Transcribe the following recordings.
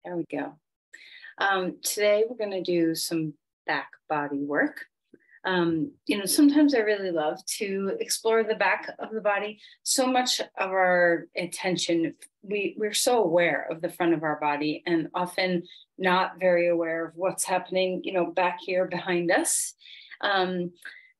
There we go. Today we're going to do some back body work. Sometimes I really love to explore the back of the body. So much of our attention, we're so aware of the front of our body and often not very aware of what's happening, back here behind us.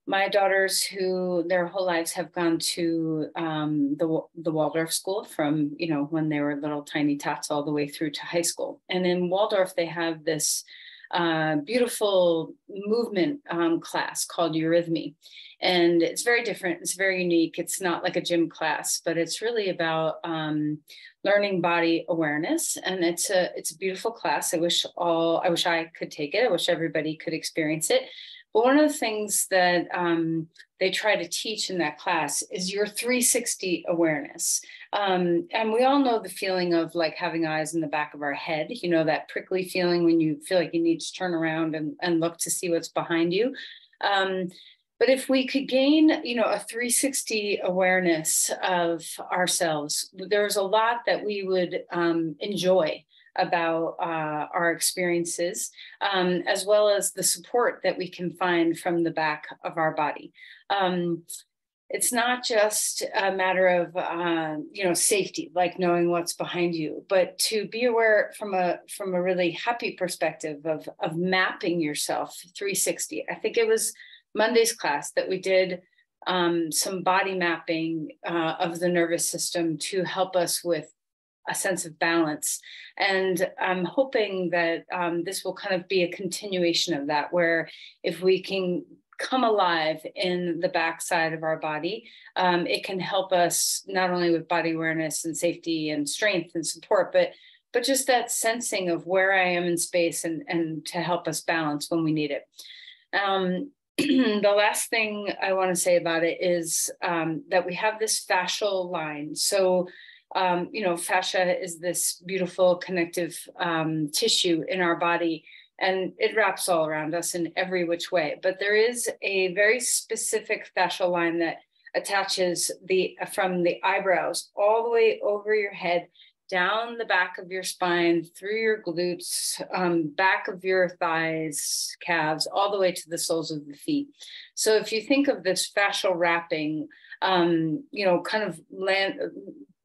My daughters, who their whole lives have gone to the Waldorf school from, when they were little tiny tots all the way through to high school. And in Waldorf, they have this beautiful movement class called Eurythmy. And it's very different. It's very unique. It's not like a gym class, but it's really about learning body awareness. And it's a beautiful class. I wish I could take it. I wish everybody could experience it. But one of the things that they try to teach in that class is your 360 awareness. And we all know the feeling of like having eyes in the back of our head, that prickly feeling when you feel like you need to turn around and look to see what's behind you. But if we could gain, a 360 awareness of ourselves, there's a lot that we would enjoy about our experiences, as well as the support that we can find from the back of our body. It's not just a matter of, safety, like knowing what's behind you, but to be aware from a really happy perspective of mapping yourself 360. I think it was Monday's class that we did some body mapping of the nervous system to help us with a sense of balance. And I'm hoping that this will kind of be a continuation of that, where if we can come alive in the backside of our body, it can help us not only with body awareness and safety and strength and support, but just that sensing of where I am in space and to help us balance when we need it. The last thing I want to say about it is that we have this fascial line. So fascia is this beautiful connective tissue in our body, and it wraps all around us in every which way. But there is a very specific fascial line that attaches from the eyebrows all the way over your head, down the back of your spine, through your glutes, back of your thighs, calves, all the way to the soles of the feet. So if you think of this fascial wrapping, kind of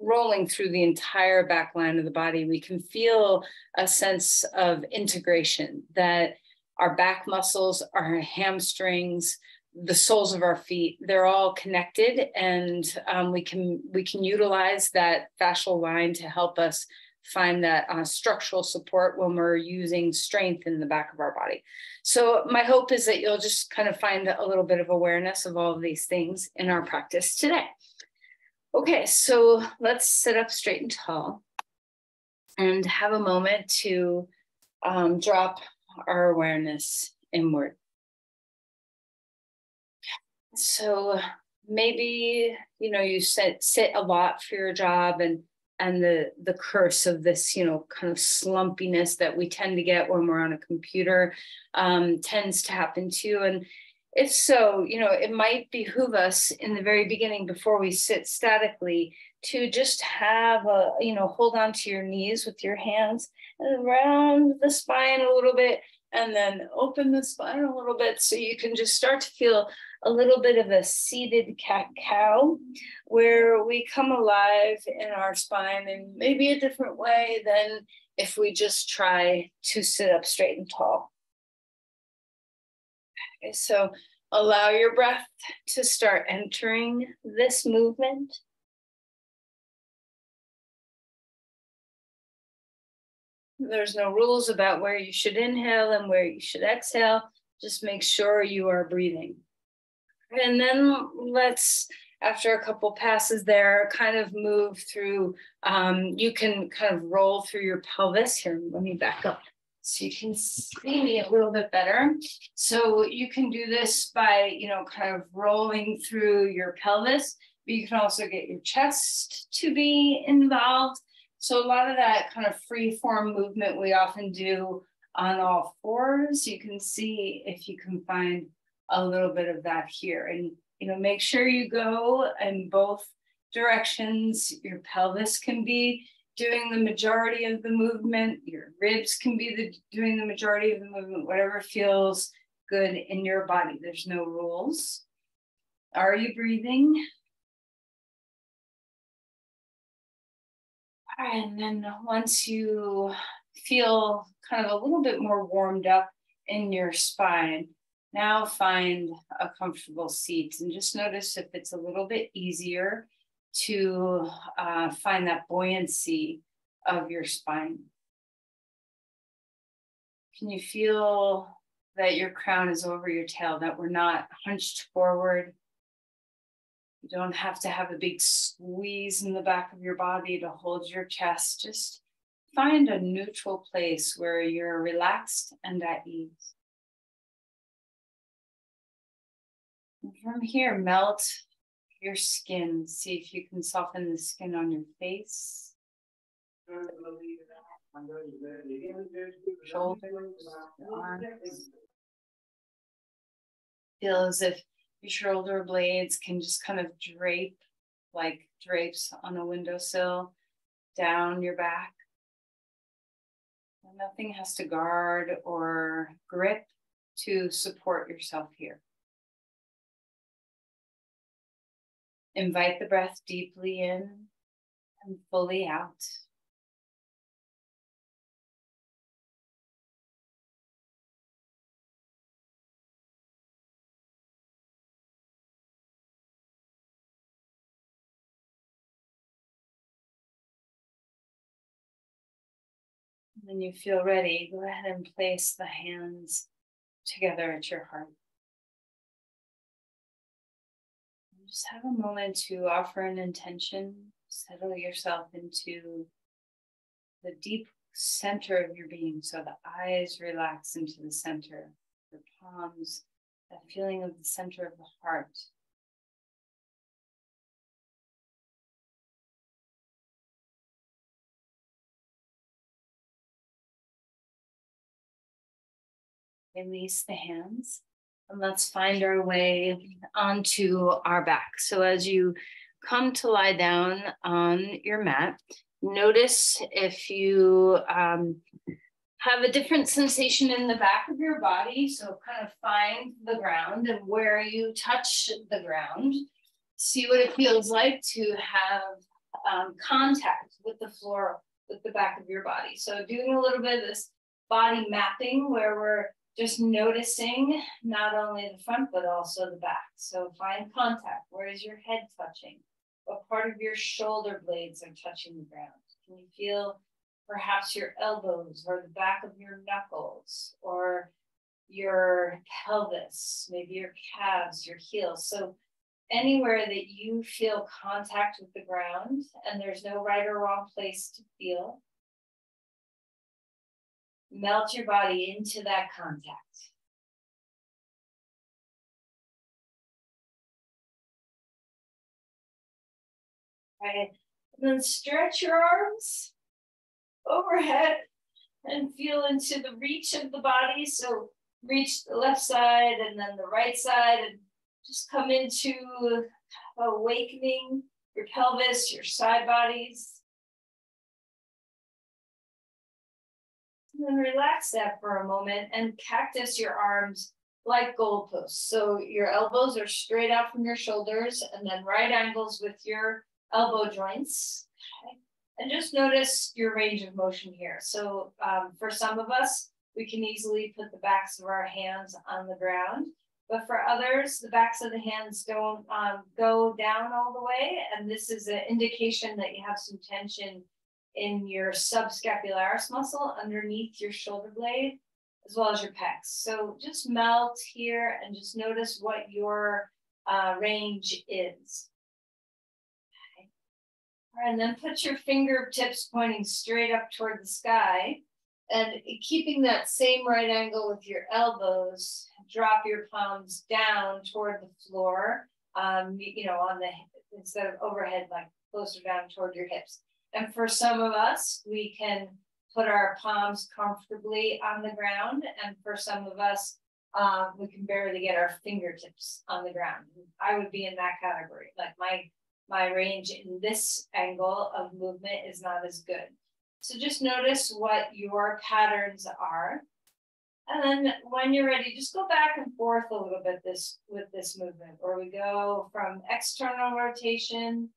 rolling through the entire back line of the body, we can feel a sense of integration, that our back muscles, our hamstrings, the soles of our feet, they're all connected, and we can utilize that fascial line to help us find that structural support when we're using strength in the back of our body. So my hope is that you'll just kind of find a little bit of awareness of all of these things in our practice today. Okay, so let's sit up straight and tall and have a moment to drop our awareness inward. So maybe, you sit a lot for your job, and the curse of this, kind of slumpiness that we tend to get when we're on a computer tends to happen too. And if so, it might behoove us in the very beginning, before we sit statically, to just have hold on to your knees with your hands and round the spine a little bit, and then open the spine a little bit, so you can just start to feel a little bit of a seated cat-cow, where we come alive in our spine in maybe a different way than if we just try to sit up straight and tall. Okay, so allow your breath to start entering this movement. There's no rules about where you should inhale and where you should exhale. Just make sure you are breathing. And then let's, after a couple passes there, kind of move through. You can kind of roll through your pelvis. Here, let me back up so you can see me a little bit better. So you can do this by, kind of rolling through your pelvis, but you can also get your chest to be involved. So a lot of that kind of free form movement we often do on all fours. You can see if you can find a little bit of that here, and make sure you go in both directions. Your pelvis can be doing the majority of the movement. Your ribs can be doing the majority of the movement, whatever feels good in your body. There's no rules. Are you breathing? All right, and then once you feel kind of a little bit more warmed up in your spine, now find a comfortable seat and just notice if it's a little bit easier to find that buoyancy of your spine. Can you feel that your crown is over your tail, that we're not hunched forward? You don't have to have a big squeeze in the back of your body to hold your chest. Just find a neutral place where you're relaxed and at ease. And from here, melt your skin. See if you can soften the skin on your face, shoulders, arms. Feel as if your shoulder blades can just kind of drape like drapes on a windowsill down your back. And nothing has to guard or grip to support yourself here. Invite the breath deeply in and fully out. When you feel ready, go ahead and place the hands together at your heart. Just have a moment to offer an intention. Settle yourself into the deep center of your being. So the eyes relax into the center, your palms, that feeling of the center of the heart. Release the hands. And let's find our way onto our back. So as you come to lie down on your mat, notice if you have a different sensation in the back of your body. So kind of find the ground and where you touch the ground. See what it feels like to have contact with the floor, with the back of your body. So doing a little bit of this body mapping where we're just noticing not only the front, but also the back. So find contact. Where is your head touching? What part of your shoulder blades are touching the ground? Can you feel perhaps your elbows or the back of your knuckles or your pelvis, maybe your calves, your heels? So anywhere that you feel contact with the ground, and there's no right or wrong place to feel, melt your body into that contact. Right, and then stretch your arms overhead and feel into the reach of the body. So reach the left side and then the right side and just come into awakening your pelvis, your side bodies. And then relax that for a moment and cactus your arms like goalposts. So your elbows are straight out from your shoulders and then right angles with your elbow joints. Okay. And just notice your range of motion here. So for some of us, we can easily put the backs of our hands on the ground. But for others, the backs of the hands don't go down all the way. And this is an indication that you have some tension in your subscapularis muscle underneath your shoulder blade, as well as your pecs. So just melt here and just notice what your range is. Okay. All right, and then put your fingertips pointing straight up toward the sky and keeping that same right angle with your elbows, drop your palms down toward the floor, you know, on the, instead of overhead, like closer down toward your hips. And for some of us, we can put our palms comfortably on the ground. And for some of us, we can barely get our fingertips on the ground. I would be in that category. Like my range in this angle of movement is not as good. So just notice what your patterns are. And then when you're ready, just go back and forth a little bit with this movement, where we go from external rotation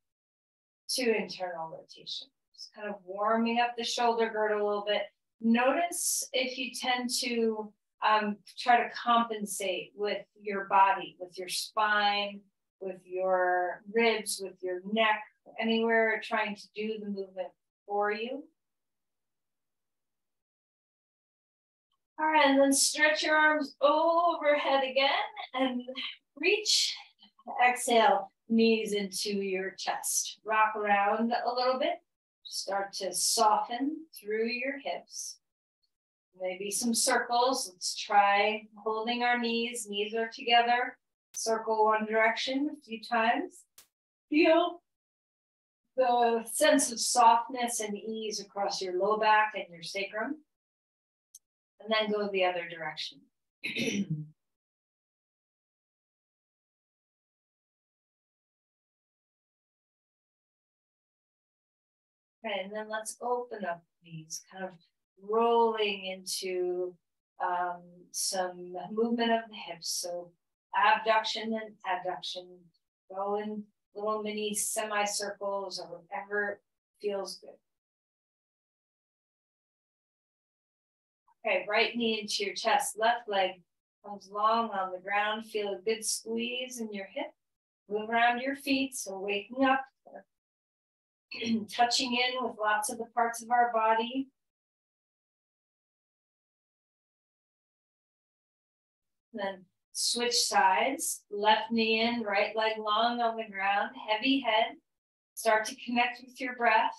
to internal rotation. Just kind of warming up the shoulder girdle a little bit. Notice if you tend to try to compensate with your body, with your spine, with your ribs, with your neck, anywhere trying to do the movement for you. All right, and then stretch your arms overhead again and reach. Exhale, knees into your chest. Rock around a little bit. Start to soften through your hips. Maybe some circles. Let's try holding our knees. Knees are together. Circle one direction a few times. Feel the sense of softness and ease across your low back and your sacrum. And then go the other direction. Okay, and then let's open up these, kind of rolling into some movement of the hips. So abduction and adduction, go in little mini semicircles or whatever feels good. Okay, right knee into your chest, left leg comes long on the ground. Feel a good squeeze in your hip. Move around your feet, so waking up, touching in with lots of the parts of our body. Then switch sides, left knee in, right leg long on the ground, heavy head. Start to connect with your breath.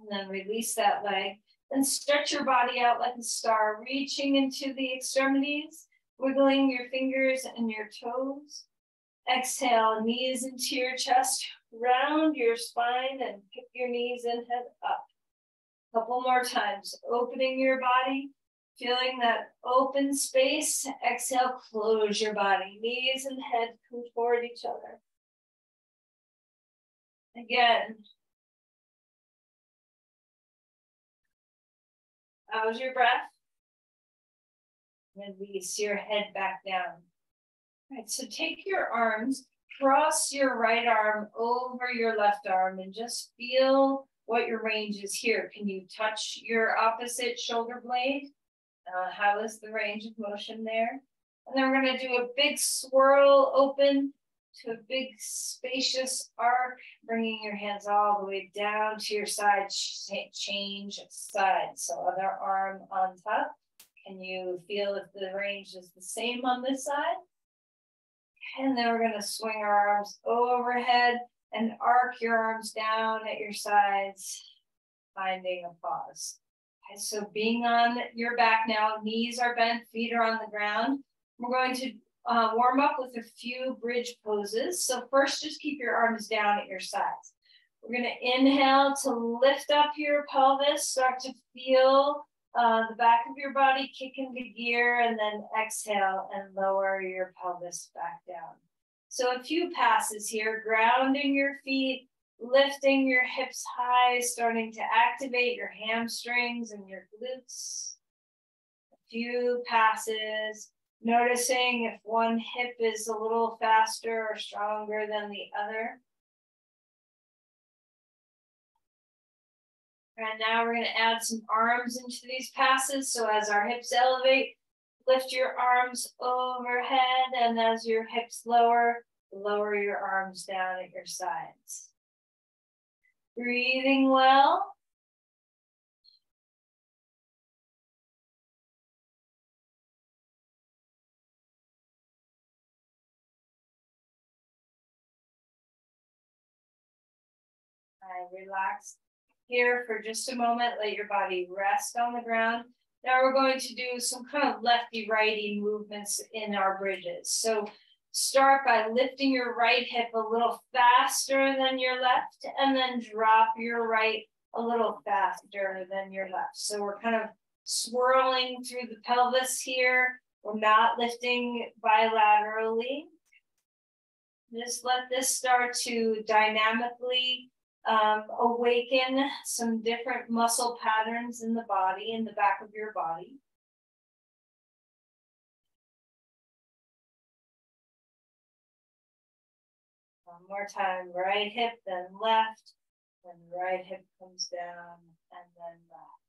And then release that leg. Then stretch your body out like a star, reaching into the extremities, wiggling your fingers and your toes. Exhale, knees into your chest, round your spine and kick your knees and head up. Couple more times, opening your body, feeling that open space. Exhale, close your body. Knees and head come toward each other. Again. How's your breath? Release your head back down. All right, so take your arms, cross your right arm over your left arm and just feel what your range is here. Can you touch your opposite shoulder blade? How is the range of motion there? And then we're going to do a big swirl open to a big spacious arc, bringing your hands all the way down to your side, change sides. So other arm on top. Can you feel if the range is the same on this side? And then we're going to swing our arms overhead and arc your arms down at your sides, finding a pause. Okay, so being on your back now, knees are bent, feet are on the ground. We're going to warm up with a few bridge poses. So first, just keep your arms down at your sides. We're going to inhale to lift up your pelvis, start to feel the back of your body kick into gear, and then exhale and lower your pelvis back down. So a few passes here, grounding your feet, lifting your hips high, starting to activate your hamstrings and your glutes. A few passes. Noticing if one hip is a little faster or stronger than the other. And now we're going to add some arms into these passes. So as our hips elevate, lift your arms overhead. And as your hips lower, lower your arms down at your sides. Breathing well. Relax here for just a moment. Let your body rest on the ground. Now we're going to do some kind of lefty-righty movements in our bridges. So start by lifting your right hip a little faster than your left, and then drop your right a little faster than your left. So we're kind of swirling through the pelvis here, We're not lifting bilaterally. Just let this start to dynamically awaken some different muscle patterns in the body, in the back of your body. One more time, right hip, then left, then right hip comes down, and then left.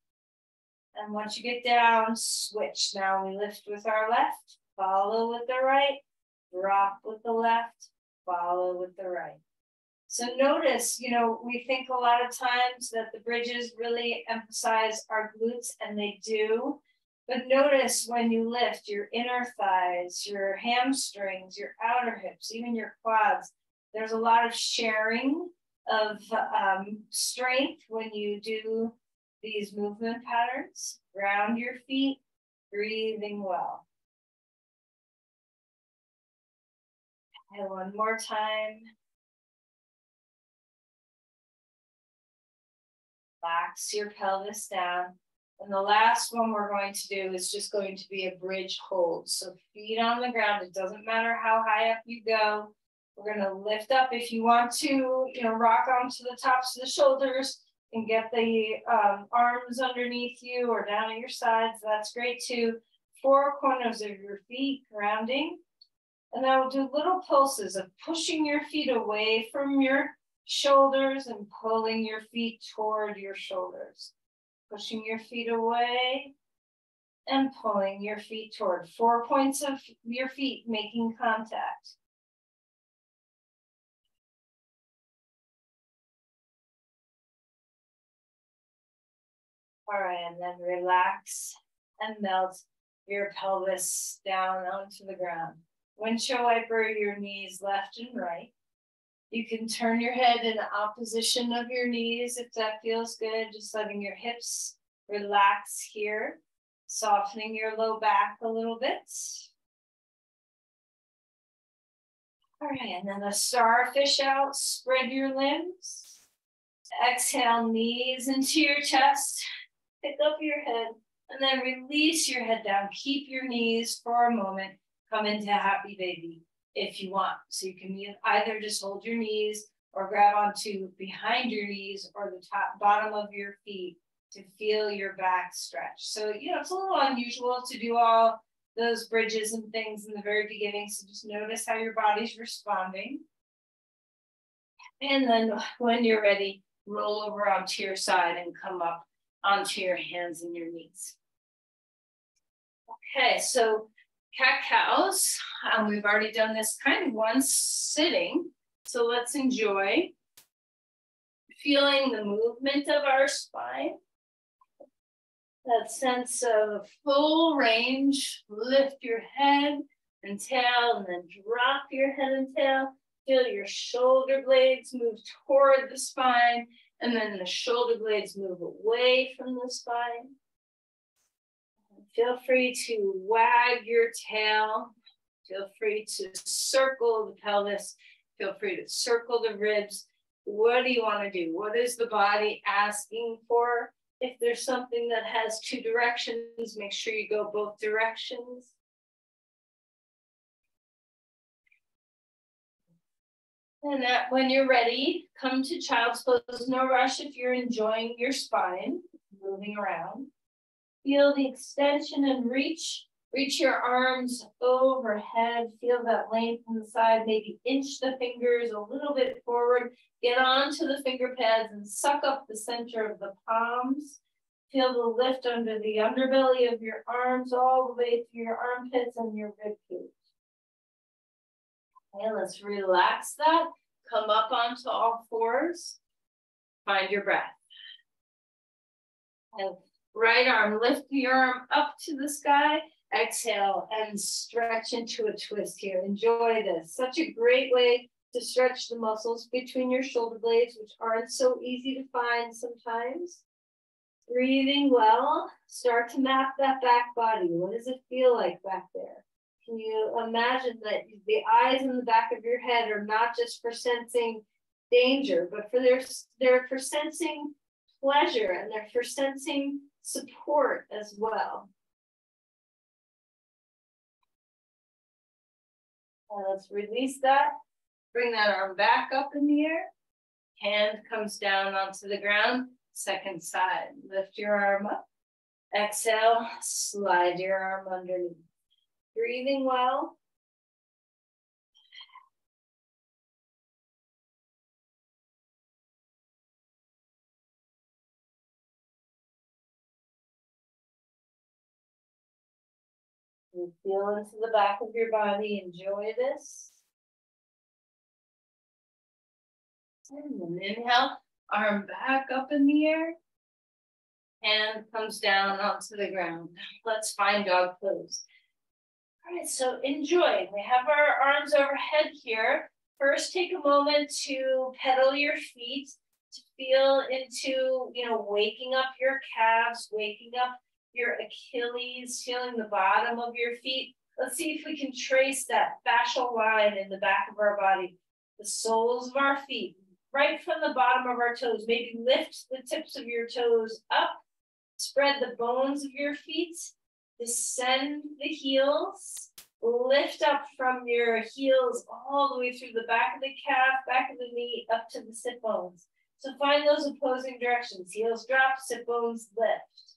And once you get down, switch. Now we lift with our left, follow with the right, drop with the left, follow with the right. So notice, we think a lot of times that the bridges really emphasize our glutes, and they do. But notice when you lift your inner thighs, your hamstrings, your outer hips, even your quads, there's a lot of sharing of strength when you do these movement patterns. Ground your feet, breathing well. And one more time. Relax your pelvis down. And the last one we're going to do is just going to be a bridge hold. So feet on the ground. It doesn't matter how high up you go. We're going to lift up. If you want to, rock onto the tops of the shoulders and get the arms underneath you or down at your sides, that's great too. Four corners of your feet, grounding. And then we'll do little pulses of pushing your feet away from your shoulders and pulling your feet toward your shoulders. Pushing your feet away and pulling your feet toward. 4 points of your feet making contact. All right, and then relax and melt your pelvis down onto the ground. Windshield wiper your knees left and right. You can turn your head in the opposition of your knees if that feels good. Just letting your hips relax here. Softening your low back a little bit. All right, and then the starfish out. Spread your limbs. Exhale, knees into your chest. Pick up your head. And then release your head down. Keep your knees for a moment. Come into happy baby if you want. So you can either just hold your knees or grab onto behind your knees or the bottom of your feet to feel your back stretch. So, it's a little unusual to do all those bridges and things in the very beginning. So just notice how your body's responding. And then when you're ready, roll over onto your side and come up onto your hands and your knees. Okay, so cat-cows. We've already done this kind of once sitting. So let's enjoy feeling the movement of our spine. That sense of full range. Lift your head and tail, and then drop your head and tail. Feel your shoulder blades move toward the spine, and then the shoulder blades move away from the spine. Feel free to wag your tail. Feel free to circle the pelvis. Feel free to circle the ribs. What do you want to do? What is the body asking for? If there's something that has two directions, make sure you go both directions. And that when you're ready, come to child's pose. No rush if you're enjoying your spine, moving around. Feel the extension and reach. Reach your arms overhead. Feel that length in the side. Maybe inch the fingers a little bit forward. Get onto the finger pads and suck up the center of the palms. Feel the lift under the underbelly of your arms all the way to your armpits and your rib cage. Okay, let's relax that. Come up onto all fours. Find your breath. And right arm, lift your arm up to the sky. Exhale and stretch into a twist here. Enjoy this. Such a great way to stretch the muscles between your shoulder blades, which aren't so easy to find sometimes. Breathing well. Start to map that back body. What does it feel like back there? Can you imagine that the eyes in the back of your head are not just for sensing danger, but they're for sensing pleasure, and they're for sensing support as well. Let's release that. Bring that arm back up in the air. Hand comes down onto the ground. Second side. Lift your arm up. Exhale, slide your arm underneath. Breathing well. You feel into the back of your body. Enjoy this. And then inhale, arm back up in the air. Hand comes down onto the ground. Let's find dog pose. All right, so enjoy. We have our arms overhead here. First, take a moment to pedal your feet, to feel into, waking up your calves, waking up your Achilles, feeling the bottom of your feet. Let's see if we can trace that fascial line in the back of our body, the soles of our feet, right from the bottom of our toes. Maybe lift the tips of your toes up, spread the bones of your feet, descend the heels, lift up from your heels all the way through the back of the calf, back of the knee, up to the sit bones. So find those opposing directions. Heels drop, sit bones lift.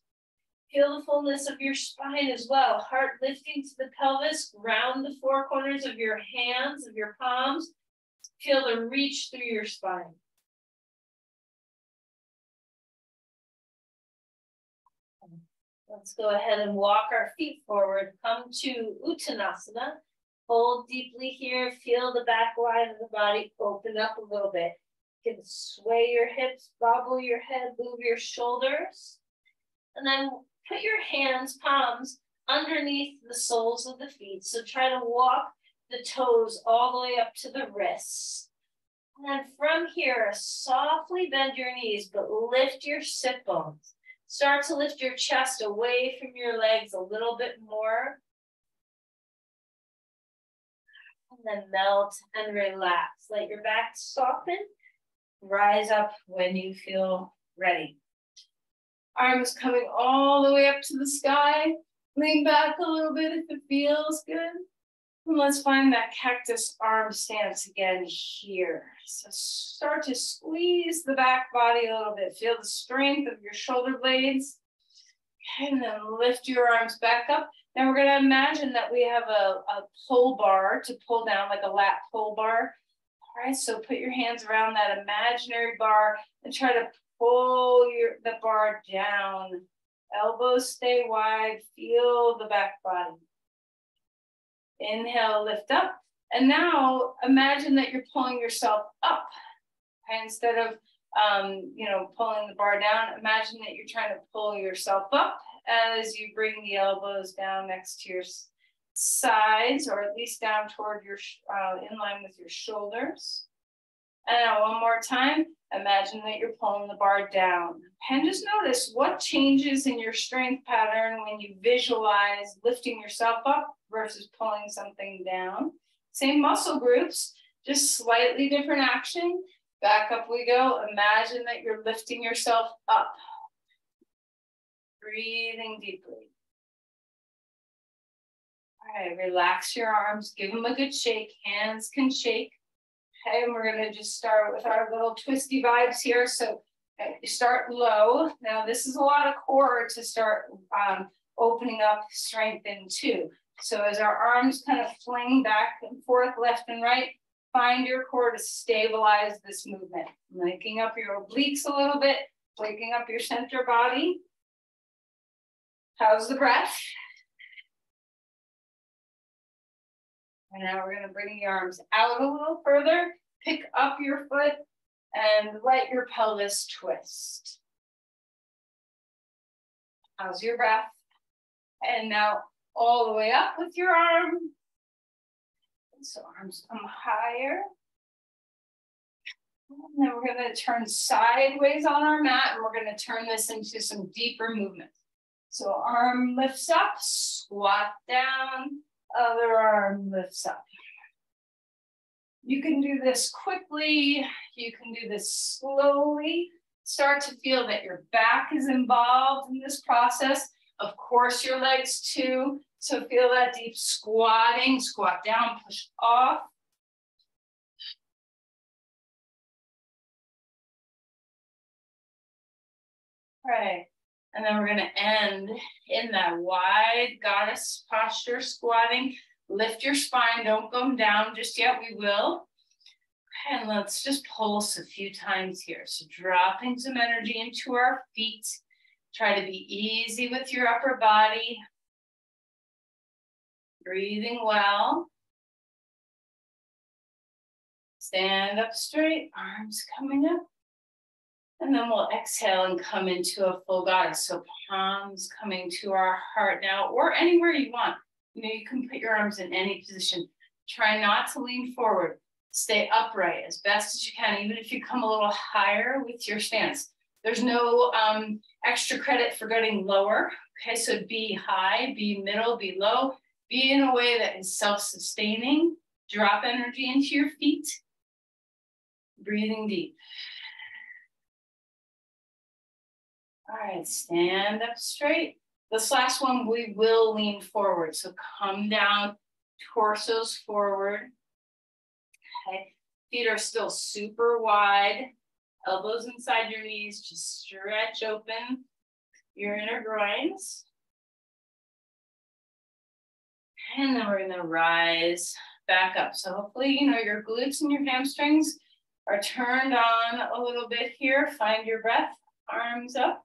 Feel the fullness of your spine as well. Heart lifting to the pelvis, ground the four corners of your hands, of your palms. Feel the reach through your spine. Let's go ahead and walk our feet forward. Come to Uttanasana. Hold deeply here. Feel the back line of the body open up a little bit. You can sway your hips, bobble your head, move your shoulders. And then put your hands, palms, underneath the soles of the feet. So try to walk the toes all the way up to the wrists. And then from here, softly bend your knees, but lift your sit bones. Start to lift your chest away from your legs a little bit more. And then melt and relax. Let your back soften. Rise up when you feel ready. Arms coming all the way up to the sky. Lean back a little bit if it feels good. And let's find that cactus arm stance again here. So start to squeeze the back body a little bit. Feel the strength of your shoulder blades. Okay, and then lift your arms back up. Now we're going to imagine that we have a pull bar to pull down, like a lat pull bar. All right, so put your hands around that imaginary bar and try to pull the bar down. Elbows stay wide. Feel the back body. Inhale, lift up. And now imagine that you're pulling yourself up. Okay? Instead of, pulling the bar down, imagine that you're trying to pull yourself up as you bring the elbows down next to your sides, or at least down toward your, in line with your shoulders. And now one more time, imagine that you're pulling the bar down. And just notice what changes in your strength pattern when you visualize lifting yourself up versus pulling something down. Same muscle groups, just slightly different action. Back up we go. Imagine that you're lifting yourself up. Breathing deeply. All right, relax your arms. Give them a good shake. Hands can shake. Okay, and we're going to just start with our little twisty vibes here. So start low. Now this is a lot of core to start opening up, strengthen too. So as our arms kind of fling back and forth, left and right, find your core to stabilize this movement. Waking up your obliques a little bit, waking up your center body. How's the breath? And now we're going to bring the arms out a little further, pick up your foot, and let your pelvis twist. How's your breath? And now all the way up with your arm. So arms come higher. And then we're going to turn sideways on our mat, and we're going to turn this into some deeper movement. So arm lifts up, squat down, other arm lifts up. You can do this quickly, you can do this slowly. Start to feel that your back is involved in this process. Of course, your legs too. So feel that deep squatting, squat down, push off. Right. And then we're going to end in that wide goddess posture, squatting. Lift your spine, don't go down just yet, we will. And let's just pulse a few times here. So dropping some energy into our feet. Try to be easy with your upper body. Breathing well. Stand up straight, arms coming up. And then we'll exhale and come into a full goddess. So palms coming to our heart now, or anywhere you want. You know, you can put your arms in any position. Try not to lean forward. Stay upright as best as you can, even if you come a little higher with your stance. There's no extra credit for getting lower. Okay, so be high, be middle, be low. Be in a way that is self-sustaining. Drop energy into your feet. Breathing deep. All right, stand up straight. This last one, we will lean forward. So come down, torsos forward. Okay, feet are still super wide. Elbows inside your knees, just stretch open your inner groins. And then we're gonna rise back up. So hopefully, you know, your glutes and your hamstrings are turned on a little bit here. Find your breath, arms up.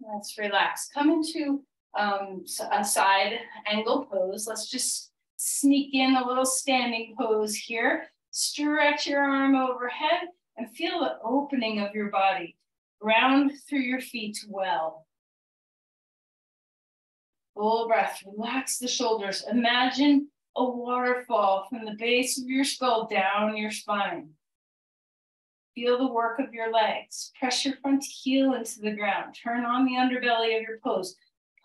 Let's relax. Come into a side angle pose. Let's just sneak in a little standing pose here. Stretch your arm overhead and feel the opening of your body. Ground through your feet well. Full breath. Relax the shoulders. Imagine a waterfall from the base of your skull down your spine. Feel the work of your legs. Press your front heel into the ground. Turn on the underbelly of your pose.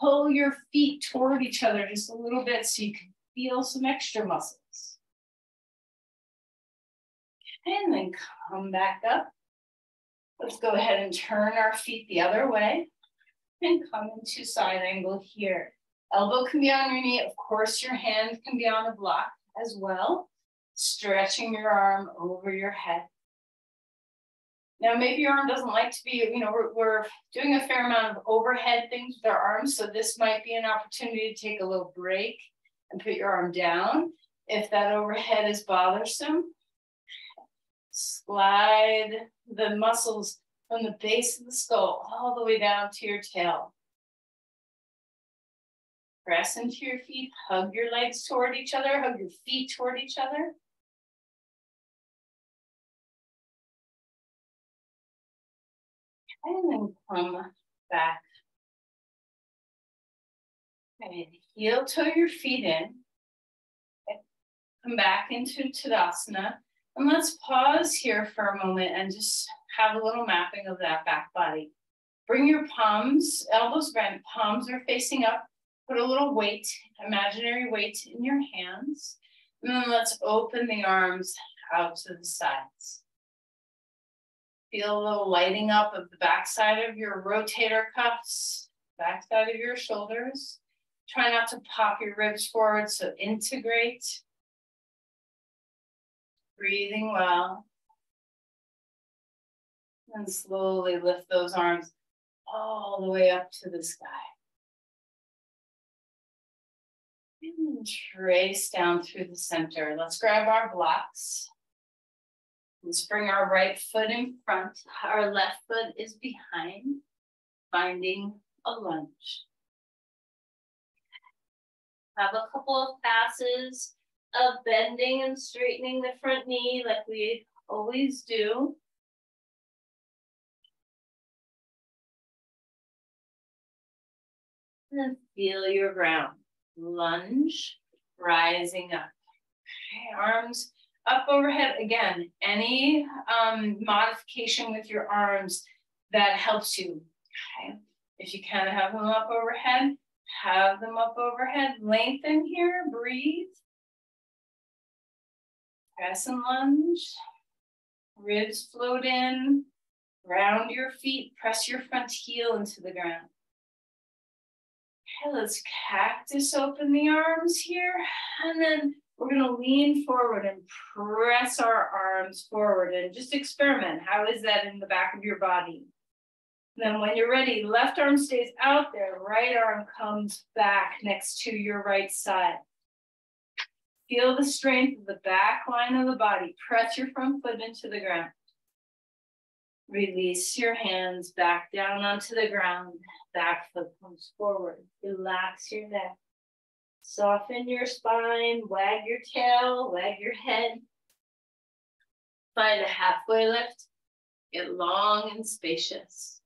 Pull your feet toward each other just a little bit so you can feel some extra muscles. And then come back up. Let's go ahead and turn our feet the other way and come into side angle here. Elbow can be on your knee. Of course, your hand can be on the block as well. Stretching your arm over your head. Now, maybe your arm doesn't like to be, you know, we're doing a fair amount of overhead things with our arms, so this might be an opportunity to take a little break and put your arm down. If that overhead is bothersome, slide the muscles from the base of the skull all the way down to your tail. Press into your feet, hug your legs toward each other, hug your feet toward each other. And then come back. Okay, heel toe your feet in. Okay. Come back into Tadasana. And let's pause here for a moment and just have a little mapping of that back body. Bring your palms, elbows bent, palms are facing up. Put a little weight, imaginary weight in your hands. And then let's open the arms out to the sides. Feel a little lighting up of the backside of your rotator cuffs, backside of your shoulders. Try not to pop your ribs forward, so integrate. Breathing well. And slowly lift those arms all the way up to the sky. And trace down through the center. Let's grab our blocks. Let's bring our right foot in front. Our left foot is behind, finding a lunge. Have a couple of passes of bending and straightening the front knee like we always do. And feel your ground. Lunge, rising up. Okay, arms up overhead. Again, any modification with your arms that helps you. Okay, if you can have them up overhead, have them up overhead. Lengthen here, breathe. Press and lunge. Ribs float in. Round your feet, press your front heel into the ground. Okay, let's cactus open the arms here. And then we're gonna lean forward and press our arms forward and just experiment. How is that in the back of your body? Then when you're ready, left arm stays out there, right arm comes back next to your right side. Feel the strength of the back line of the body. Press your front foot into the ground. Release your hands back down onto the ground. Back foot comes forward. Relax your neck. Soften your spine. Wag your tail. Wag your head. Find a halfway lift. Get long and spacious.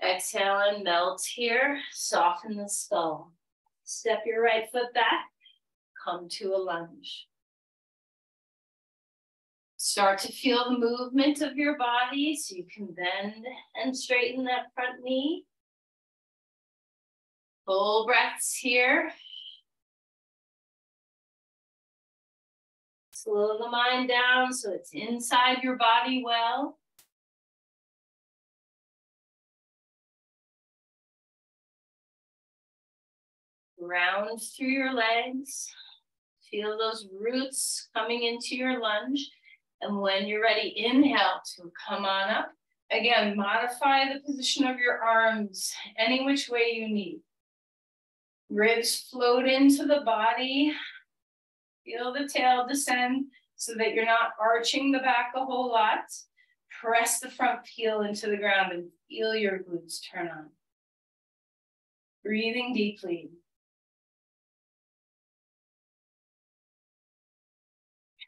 Exhale and melt here. Soften the skull. Step your right foot back. Come to a lunge. Start to feel the movement of your body so you can bend and straighten that front knee. Full breaths here. Slow the mind down so it's inside your body well. Round through your legs. Feel those roots coming into your lunge. And when you're ready, inhale to come on up. Again, modify the position of your arms any which way you need. Ribs float into the body. Feel the tail descend so that you're not arching the back a whole lot. Press the front heel into the ground and feel your glutes turn on. Breathing deeply.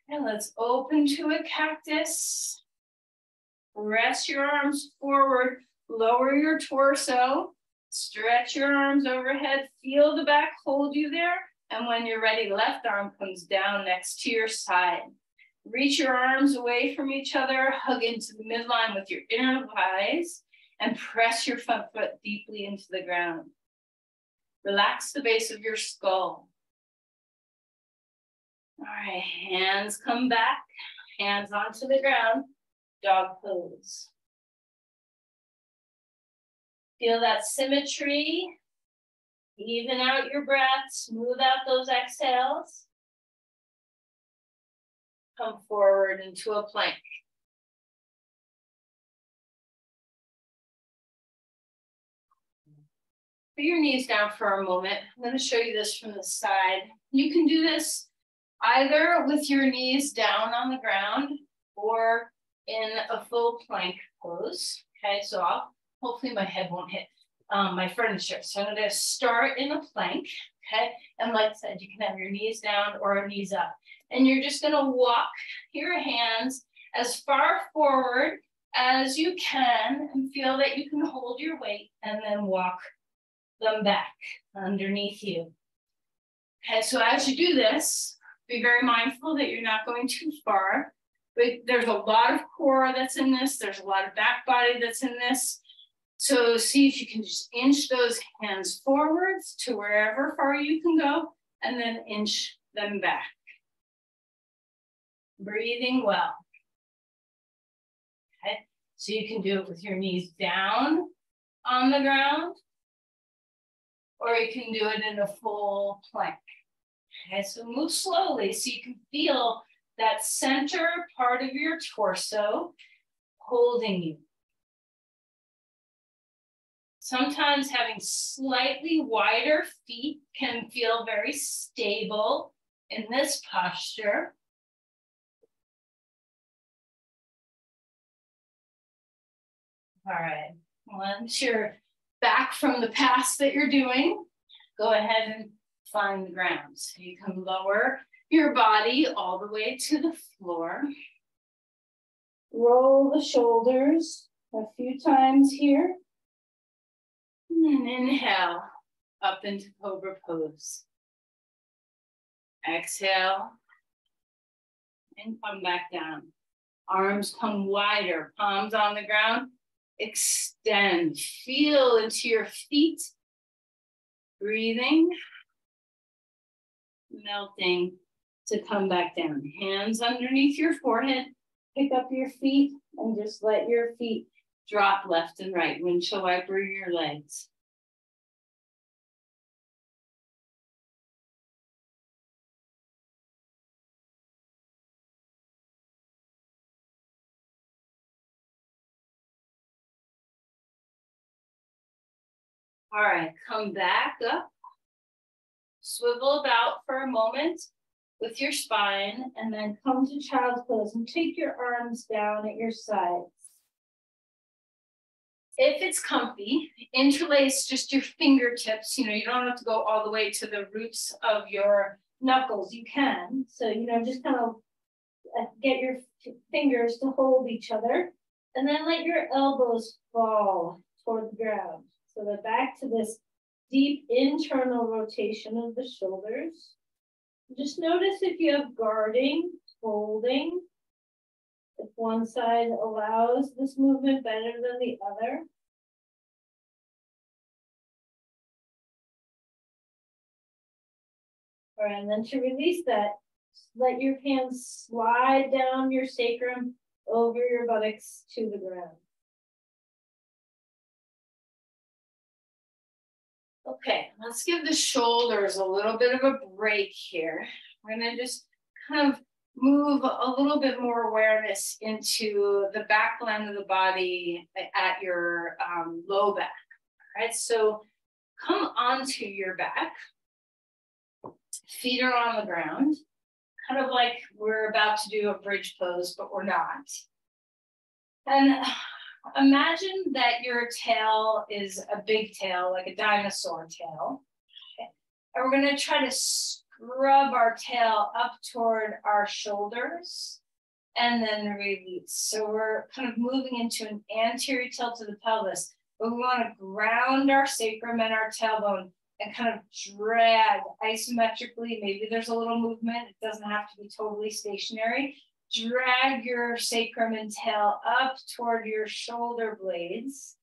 And let's open to a cactus. Press your arms forward, lower your torso, stretch your arms overhead, feel the back hold you there. And when you're ready, left arm comes down next to your side. Reach your arms away from each other, hug into the midline with your inner thighs, and press your front foot deeply into the ground. Relax the base of your skull. All right, hands come back, hands onto the ground, dog pose. Feel that symmetry, even out your breath, smooth out those exhales. Come forward into a plank. Put your knees down for a moment. I'm going to show you this from the side. You can do this either with your knees down on the ground or in a full plank pose. Okay, so hopefully my head won't hit my furniture. So I'm going to start in a plank. Okay, and like I said, you can have your knees down or knees up. And you're just going to walk your hands as far forward as you can and feel that you can hold your weight and then walk them back underneath you. Okay, so as you do this, be very mindful that you're not going too far. But there's a lot of core that's in this. There's a lot of back body that's in this. So see if you can just inch those hands forwards to wherever far you can go, and then inch them back. Breathing well. Okay, so you can do it with your knees down on the ground, or you can do it in a full plank. Okay, so move slowly so you can feel that center part of your torso holding you. Sometimes having slightly wider feet can feel very stable in this posture. All right, once you're back from the pass that you're doing, go ahead and find the ground. So you can lower your body all the way to the floor. Roll the shoulders a few times here. And inhale up into Cobra Pose. Exhale and come back down. Arms come wider, palms on the ground. Extend, feel into your feet. Breathing, melting to come back down. Hands underneath your forehead. Pick up your feet and just let your feet drop left and right. Windshield wiper your legs. All right, come back up. Swivel about for a moment with your spine, and then come to child's pose and take your arms down at your sides. If it's comfy, interlace just your fingertips. You don't have to go all the way to the roots of your knuckles. You can. So, just kind of get your fingers to hold each other, and then let your elbows fall toward the ground. So that back to this deep internal rotation of the shoulders. Just notice if you have guarding, holding, if one side allows this movement better than the other. All right, and then to release that, let your hands slide down your sacrum over your buttocks to the ground. Okay, let's give the shoulders a little bit of a break here. We're gonna just kind of move a little bit more awareness into the back line of the body at your low back. All right, so come onto your back. Feet are on the ground, kind of like we're about to do a bridge pose, but we're not. And imagine that your tail is a big tail, like a dinosaur tail. Okay. And we're going to try to scrub our tail up toward our shoulders and then release. So we're kind of moving into an anterior tilt of the pelvis, but we want to ground our sacrum and our tailbone and kind of drag isometrically. Maybe there's a little movement. It doesn't have to be totally stationary. Drag your sacrum and tail up toward your shoulder blades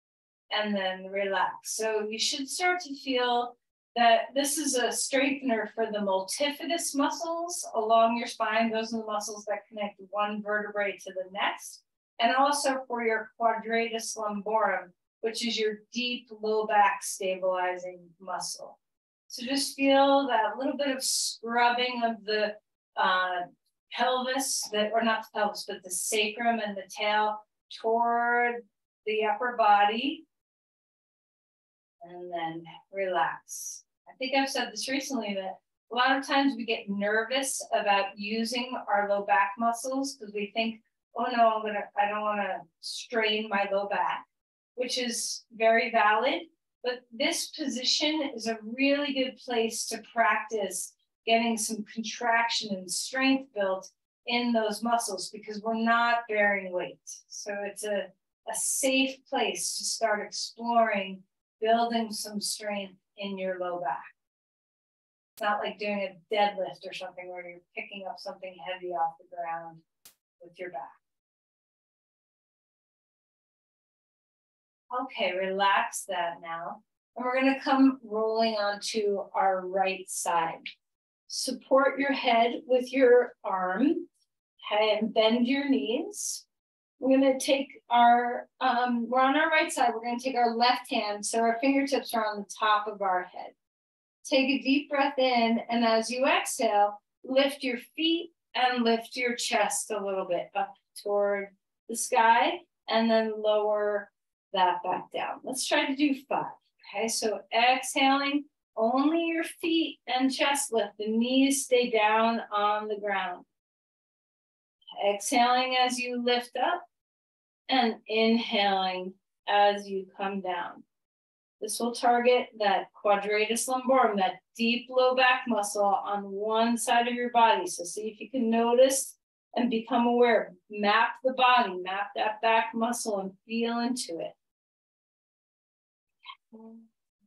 and then relax. So you should start to feel that this is a strengthener for the multifidus muscles along your spine. Those are the muscles that connect one vertebrae to the next. And also for your quadratus lumborum, which is your deep low back stabilizing muscle. So just feel that little bit of scrubbing of the pelvis, or not the pelvis, but the sacrum and the tail toward the upper body. And then relax. I think I've said this recently that a lot of times we get nervous about using our low back muscles because we think, oh no, I don't want to strain my low back, which is very valid. But this position is a really good place to practice getting some contraction and strength built in those muscles because we're not bearing weight. So it's a safe place to start exploring building some strength in your low back. It's not like doing a deadlift or something where you're picking up something heavy off the ground with your back. Okay, relax that now. And we're going to come rolling onto our right side. Support your head with your arm and bend your knees. We're going to take our, we're on our right side. We're going to take our left hand, so our fingertips are on the top of our head. Take a deep breath in, and as you exhale, lift your feet and lift your chest a little bit up toward the sky, and then lower that back down. Let's try to do 5. Okay, so exhaling, only your feet and chest lift. The knees stay down on the ground. Exhaling as you lift up, and inhaling as you come down. This will target that quadratus lumborum, that deep low back muscle on one side of your body. So see if you can notice and become aware. Map the body, map that back muscle and feel into it.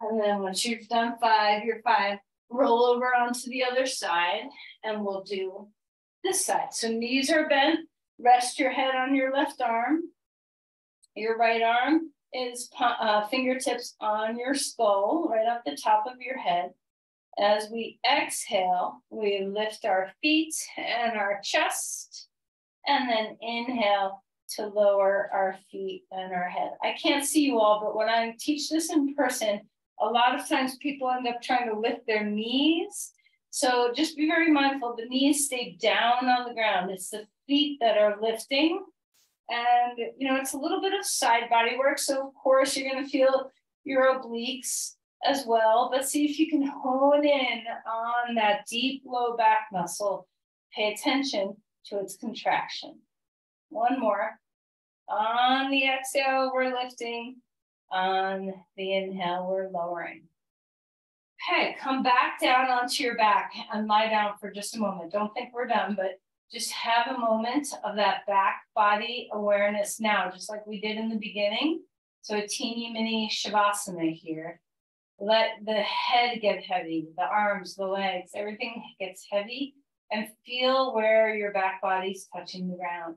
And then once you've done 5, you're 5, roll over onto the other side and we'll do this side. So knees are bent, rest your head on your left arm. Your right arm is fingertips on your skull, right up the top of your head. As we exhale, we lift our feet and our chest, and then inhale to lower our feet and our head. I can't see you all, but when I teach this in person, a lot of times people end up trying to lift their knees. So just be very mindful. The knees stay down on the ground. It's the feet that are lifting. And, it's a little bit of side body work. So, of course, you're going to feel your obliques as well, but see if you can hone in on that deep low back muscle. Pay attention to its contraction. One more. On the exhale, we're lifting. On the inhale, we're lowering. Okay, come back down onto your back and lie down for just a moment. Don't think we're done, but just have a moment of that back body awareness now, just like we did in the beginning. So a teeny mini Shavasana here. Let the head get heavy, the arms, the legs, everything gets heavy, and feel where your back body's touching the ground.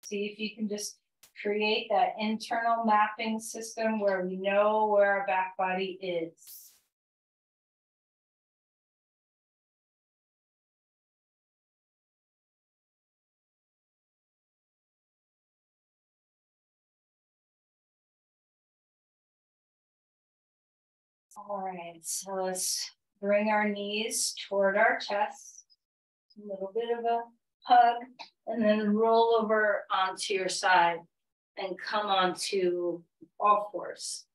See if you can just create that internal mapping system where we know where our back body is. All right, so let's bring our knees toward our chest. A little bit of a hug, and then roll over onto your side and come onto all fours.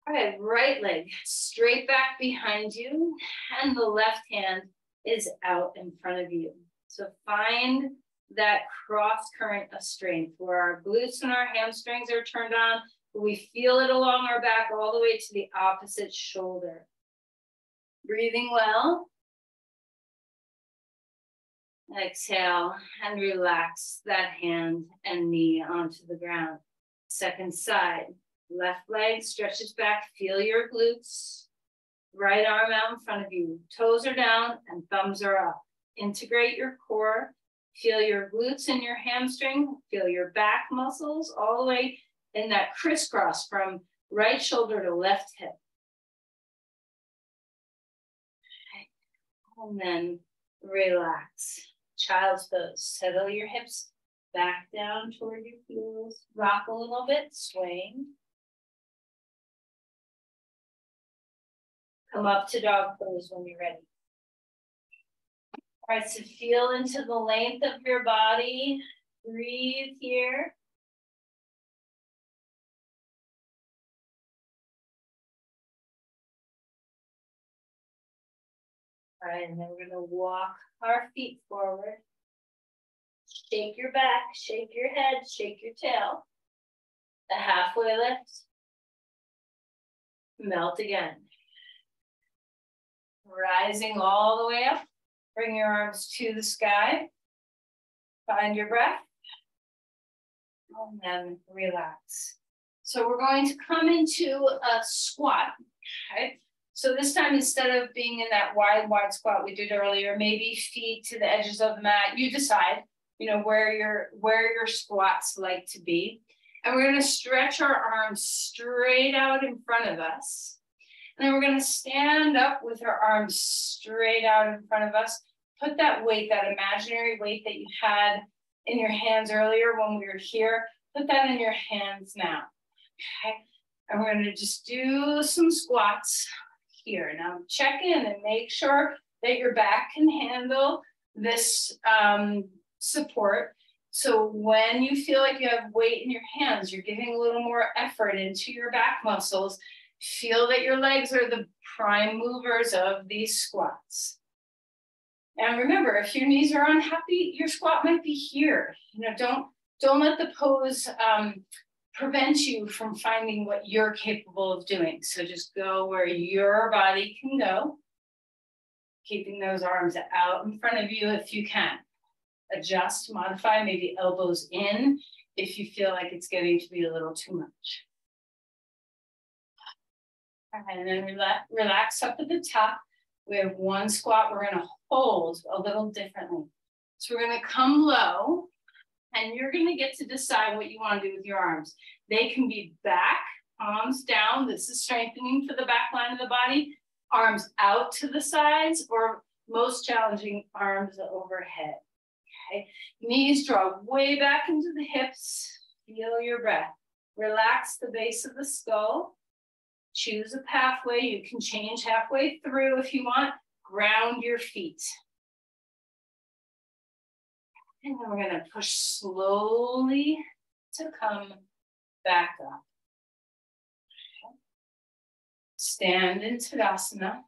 All right, right leg straight back behind you, and the left hand is out in front of you. So find that cross current of strength where our glutes and our hamstrings are turned on. We feel it along our back all the way to the opposite shoulder. Breathing well. Exhale and relax that hand and knee onto the ground. Second side, left leg stretches back, feel your glutes. Right arm out in front of you, toes are down and thumbs are up. Integrate your core, feel your glutes and your hamstring, feel your back muscles all the way in that crisscross from right shoulder to left hip. And then relax. Child's pose. Settle your hips back down toward your heels. Rock a little bit, swing. Come up to dog pose when you're ready. All right, so feel into the length of your body. Breathe here. All right, and then we're gonna walk our feet forward. Shake your back, shake your head, shake your tail. A halfway lift. Melt again. Rising all the way up. Bring your arms to the sky. Find your breath. And then relax. So we're going to come into a squat, okay? So this time, instead of being in that wide squat we did earlier, maybe feet to the edges of the mat, you decide, you know, where your squats like to be. And we're gonna stretch our arms straight out in front of us. And then we're gonna stand up with our arms straight out in front of us. Put that weight, that imaginary weight that you had in your hands earlier when we were here, put that in your hands now, okay? And we're gonna just do some squats here. Now check in and make sure that your back can handle this support. So when you feel like you have weight in your hands, you're giving a little more effort into your back muscles. Feel that your legs are the prime movers of these squats. And remember, if your knees are unhappy, your squat might be here. You know, don't let the pose prevent you from finding what you're capable of doing. So just go where your body can go, keeping those arms out in front of you if you can. Adjust, modify, maybe elbows in if you feel like it's getting to be a little too much. And then relax up at the top. We have one squat we're gonna hold a little differently. So we're gonna come low, and you're gonna get to decide what you wanna do with your arms. They can be back, palms down. This is strengthening for the back line of the body. Arms out to the sides, or most challenging, arms overhead. Okay, knees draw way back into the hips. Feel your breath. Relax the base of the skull. Choose a pathway. You can change halfway through if you want. Ground your feet. And then we're gonna push slowly to come back up. Stand in Tadasana.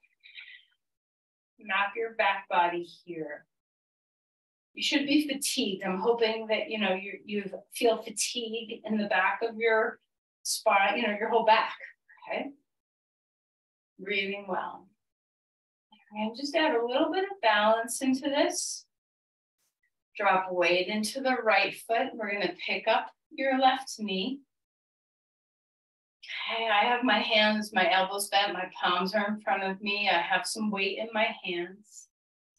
Map your back body here. You should be fatigued. I'm hoping that you feel fatigue in the back of your spine, your whole back. Okay. Breathing well. And just add a little bit of balance into this. Drop weight into the right foot. We're going to pick up your left knee. Okay, I have my hands, my elbows bent, my palms are in front of me. I have some weight in my hands.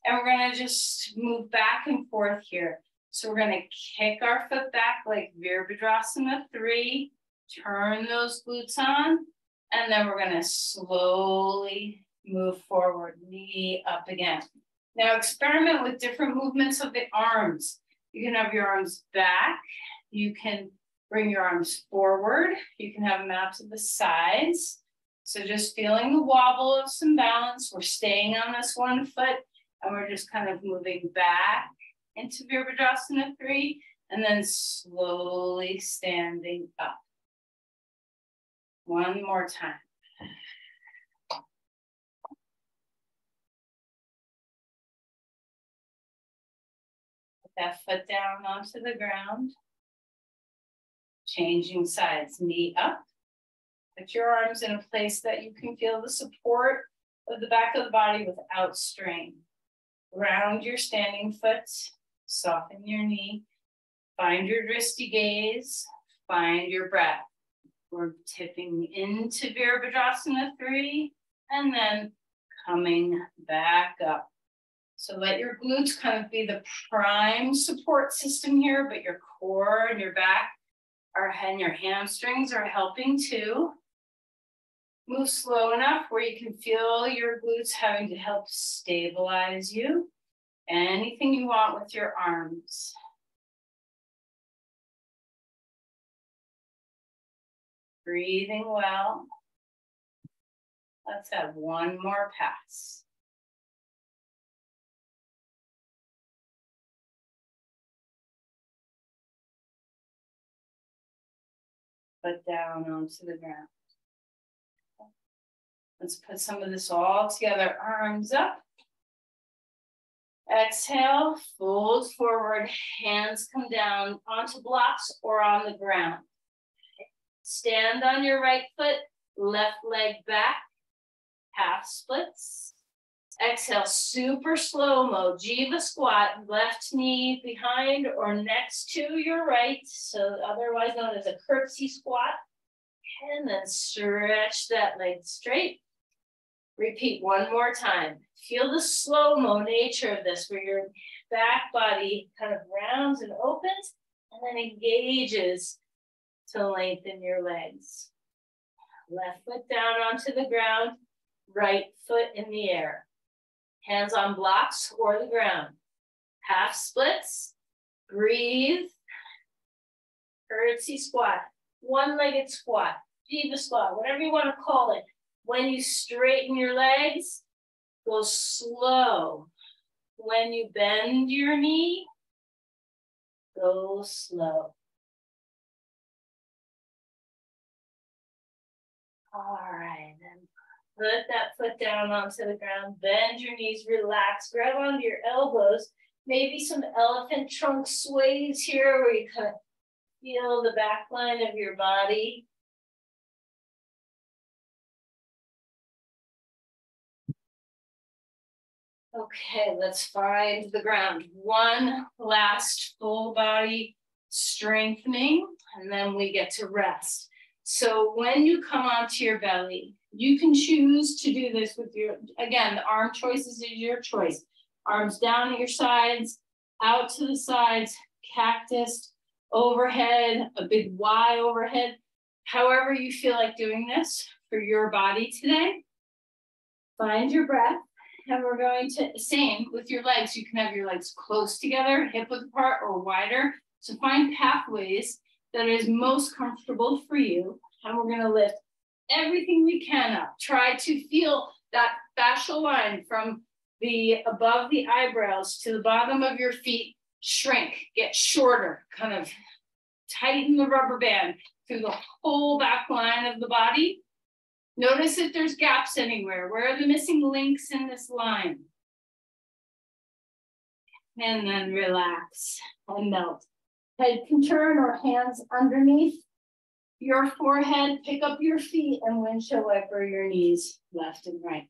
And we're going to just move back and forth here. So we're going to kick our foot back like Virabhadrasana 3. Turn those glutes on. And then we're going to slowly move forward, knee up again. Now experiment with different movements of the arms. You can have your arms back. You can bring your arms forward. You can have them out to the sides. So just feeling the wobble of some balance. We're staying on this one foot and we're just kind of moving back into Virabhadrasana 3 and then slowly standing up. One more time. Put that foot down onto the ground. Changing sides, knee up. Put your arms in a place that you can feel the support of the back of the body without strain. Ground your standing foot, soften your knee, find your drishti gaze, find your breath. We're tipping into Virabhadrasana 3 and then coming back up. So let your glutes kind of be the prime support system here, but your core and your back and your hamstrings are helping too. Move slow enough where you can feel your glutes having to help stabilize you. Anything you want with your arms. Breathing well. Let's have one more pass. Foot down onto the ground. Let's put some of this all together. Arms up. Exhale, fold forward, hands come down onto blocks or on the ground. Stand on your right foot, left leg back, half splits. Exhale, super slow-mo, Jiva squat, left knee behind or next to your right, so otherwise known as a curtsy squat. And then stretch that leg straight. Repeat one more time. Feel the slow-mo nature of this, where your back body kind of rounds and opens and then engages to lengthen your legs. Left foot down onto the ground, right foot in the air. Hands on blocks or the ground. Half splits, breathe. Curtsy squat, one-legged squat, Jiva squat, whatever you want to call it. When you straighten your legs, go slow. When you bend your knee, go slow. All right, then put that foot down onto the ground, bend your knees, relax, grab onto your elbows. Maybe some elephant trunk sways here where you kind of feel the back line of your body. Okay, let's find the ground. One last full body strengthening, and then we get to rest. So when you come onto your belly, you can choose to do this with your, again, the arm choices is your choice. Arms down at your sides, out to the sides, cactus, overhead, a big Y overhead. However you feel like doing this for your body today. Find your breath. And we're going to, same with your legs. You can have your legs close together, hip width apart or wider. So find pathways that is most comfortable for you. And we're going to lift everything we can up. Try to feel that fascial line from the above the eyebrows to the bottom of your feet shrink, get shorter, kind of tighten the rubber band through the whole back line of the body. Notice if there's gaps anywhere. Where are the missing links in this line? And then relax and melt. Head can turn or hands underneath your forehead. Pick up your feet and windshield wiper your knees left and right.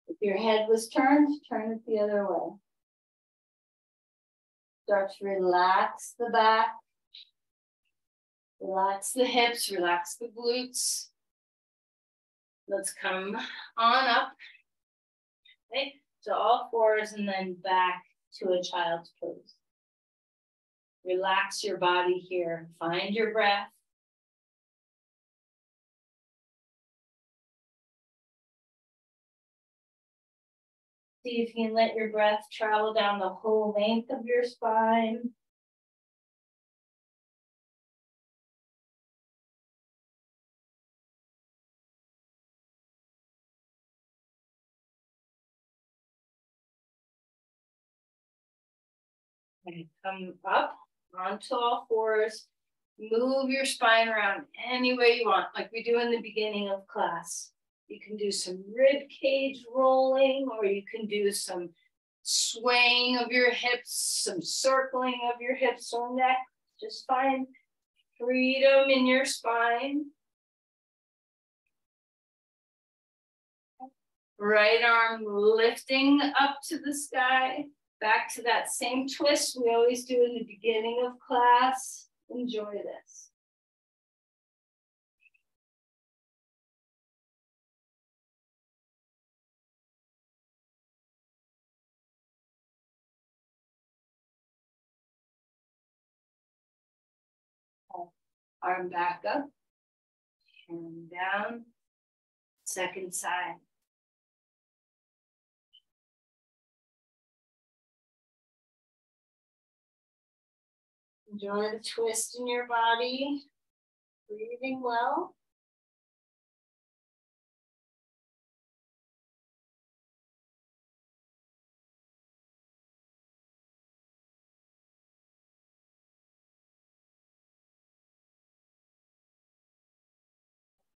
If your head was turned, turn it the other way. Start to relax the back. Relax the hips, relax the glutes. Let's come on up. Okay, to all fours and then back to a child's pose. Relax your body here. Find your breath. See if you can let your breath travel down the whole length of your spine. And come up onto all fours. Move your spine around any way you want, like we do in the beginning of class. You can do some rib cage rolling, or you can do some swaying of your hips, some circling of your hips or neck. Just find freedom in your spine. Right arm lifting up to the sky. Back to that same twist we always do in the beginning of class. Enjoy this. Arm back up, and down, second side. Enjoy the twist in your body, breathing well.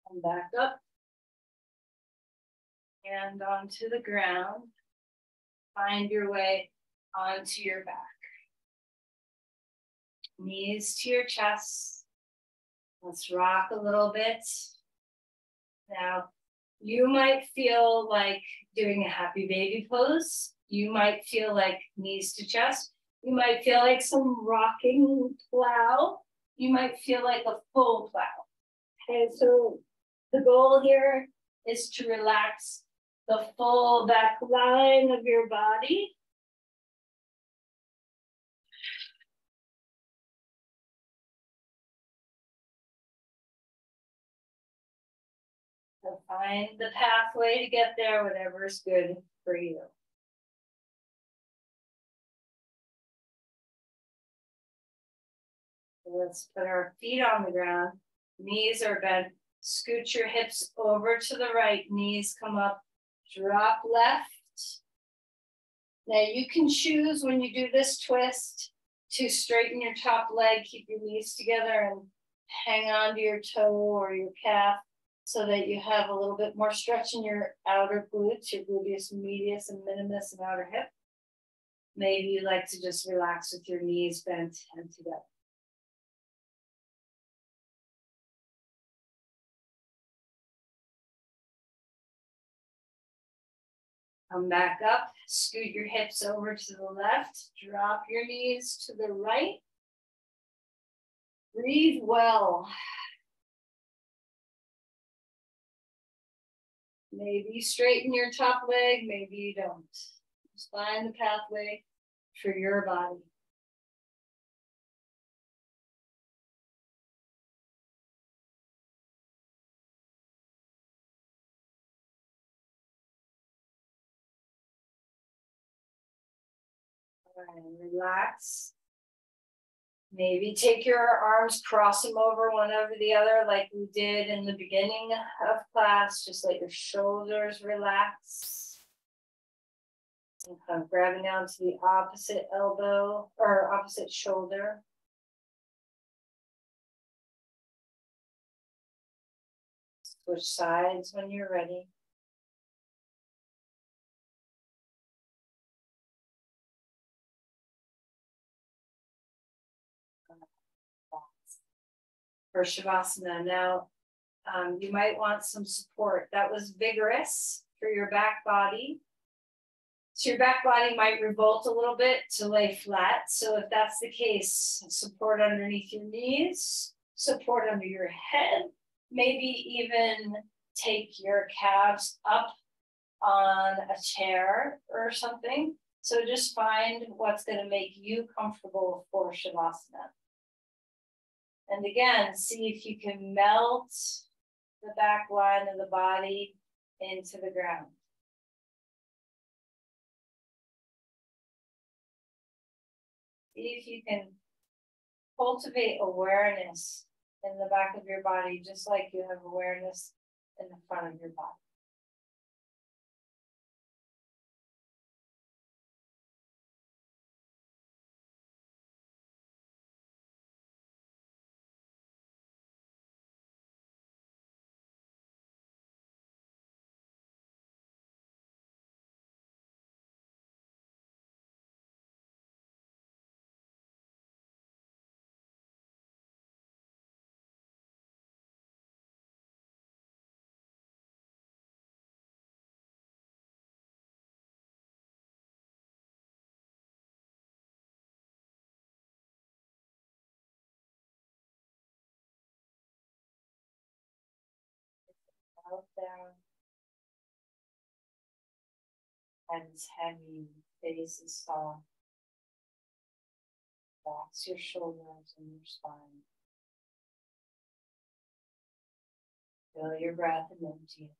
Come back up and onto the ground. Find your way onto your back. Knees to your chest. Let's rock a little bit. Now, you might feel like doing a happy baby pose. You might feel like knees to chest. You might feel like some rocking plow. You might feel like a full plow. Okay, so the goal here is to relax the full back line of your body. So find the pathway to get there, whatever is good for you. So let's put our feet on the ground. Knees are bent. Scoot your hips over to the right. Knees come up. Drop left. Now you can choose when you do this twist to straighten your top leg, keep your knees together and hang on to your toe or your calf so that you have a little bit more stretch in your outer glutes, your gluteus medius and minimus and outer hip. Maybe you like to just relax with your knees bent and together. Come back up, scoot your hips over to the left, drop your knees to the right. Breathe well. Maybe you straighten your top leg, maybe you don't. Just find the pathway for your body. And relax. Maybe take your arms, cross them over one over the other like we did in the beginning of class. Just let your shoulders relax. And kind of grabbing down to the opposite elbow or opposite shoulder. Switch sides when you're ready. For Shavasana. Now, you might want some support. That was vigorous for your back body. So your back body might revolt a little bit to lay flat. So if that's the case, support underneath your knees, support under your head, maybe even take your calves up on a chair or something. So just find what's going to make you comfortable for Shavasana. And again, see if you can melt the back line of the body into the ground. See if you can cultivate awareness in the back of your body, just like you have awareness in the front of your body. Out down. Head's heavy, face is soft. Relax your shoulders and your spine. Feel your breath and empty it.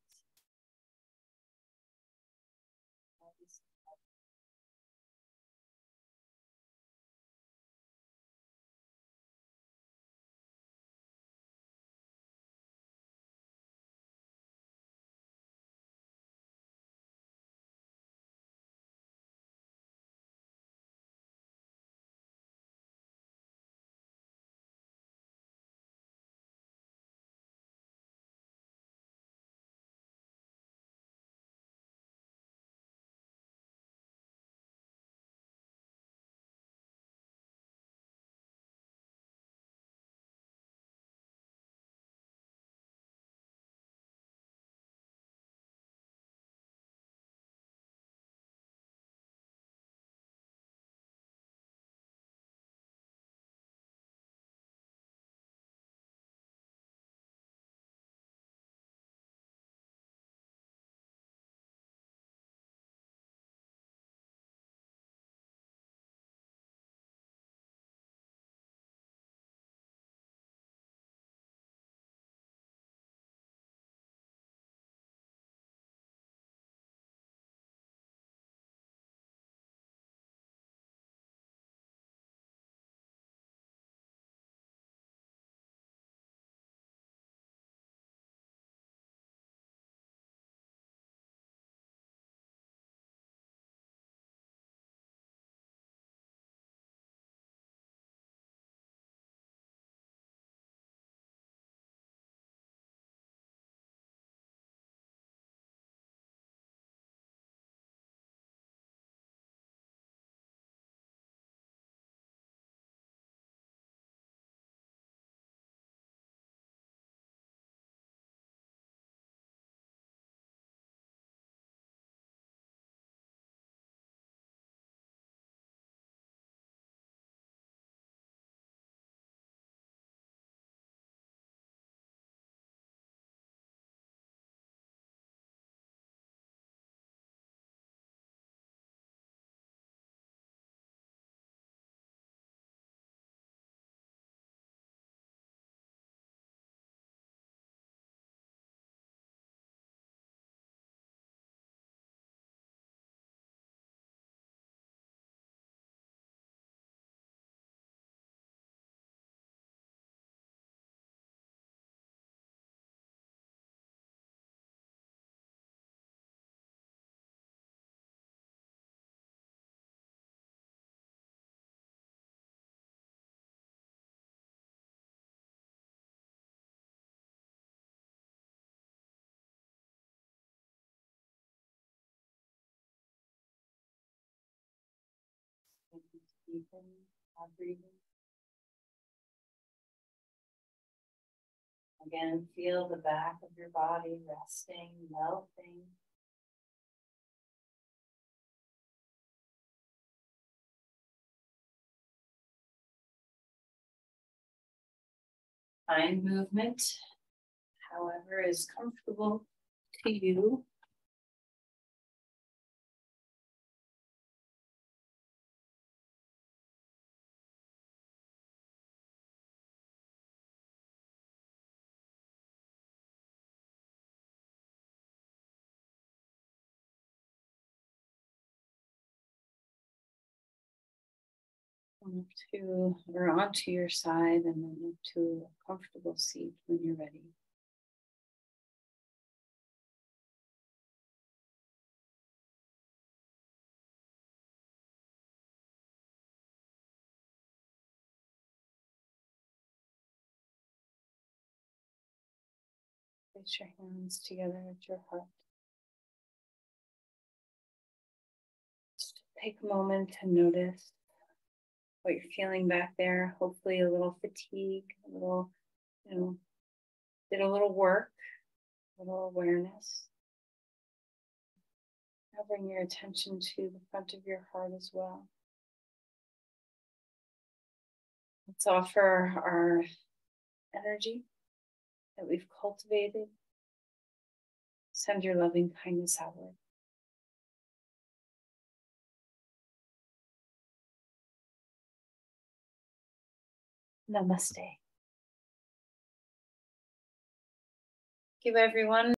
Deepen our breathing. Again, feel the back of your body resting, melting. Find movement, however is comfortable to you. Up to or onto your side and then up to a comfortable seat when you're ready. Place your hands together at your heart. Just take a moment to notice what you're feeling back there. Hopefully a little fatigue, a little, did a little work, a little awareness. Now bring your attention to the front of your heart as well. Let's offer our energy that we've cultivated. Send your loving kindness outward. Namaste. Give everyone